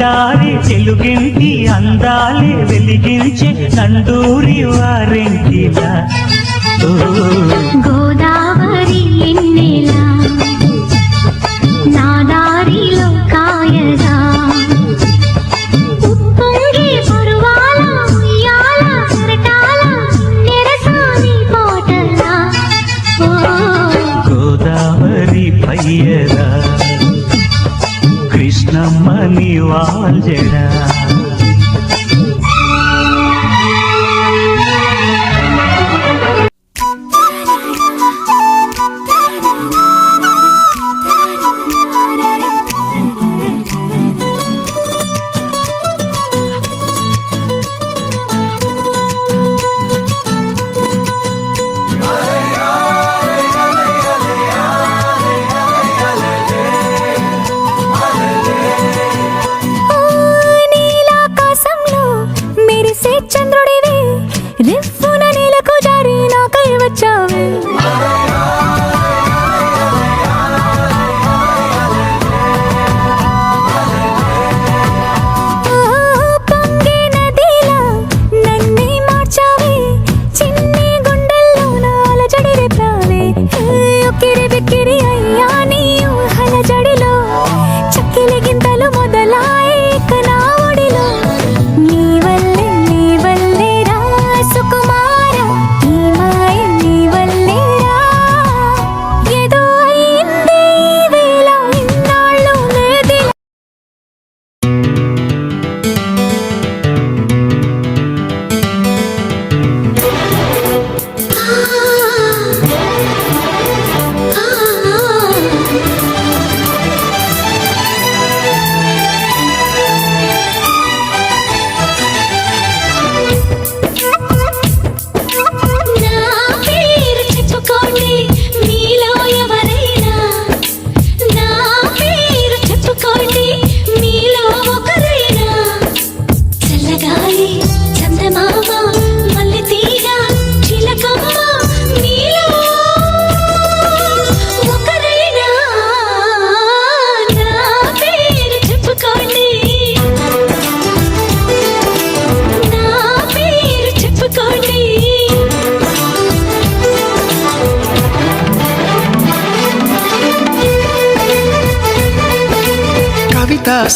నిండారి తెలుగింటి అందాలే వెలిగించే నండూరి వారింటిలా గోదావరి ఎన్నెలా నా దారిలో కాయగా ఉప్పొంగే పరువాల ఉయ్యాల సరటాల నెరసాని పాటలా గోదావరి పయ్యరా కృష్ణమ్మని వాల్జడా చంద్రుడివి రిఫ్ఫున నీలకు జారి నాకై వచ్చావే పొంగే నదిలా నన్నే మార్చావే చిన్ని గుండెల్లో నాల జడి రేపావే ఉక్కిరి బిక్కిరి అయ్యా నీ ఊహల జడిలో చక్కిలి గింతలు మొదలాయి నా ఒడిలో నీ వల్లే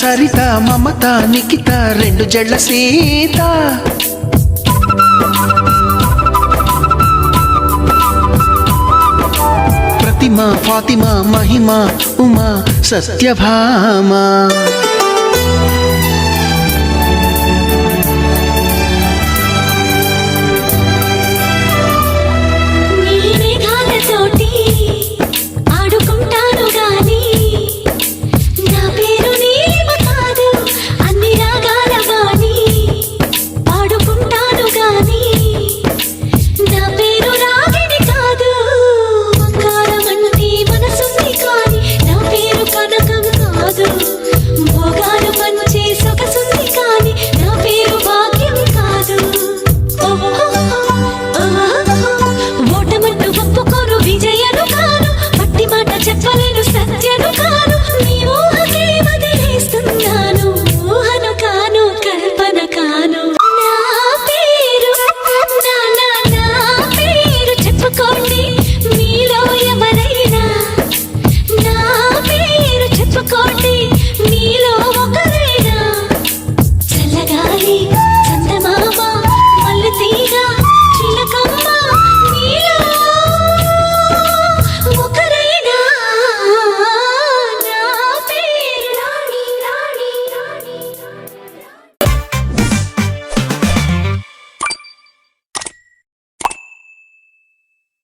సరిత మమత నిఖిత రెండు జడ్ల సీత ప్రతిమ ఫాతిమా మహిమ ఉమా సత్యభామ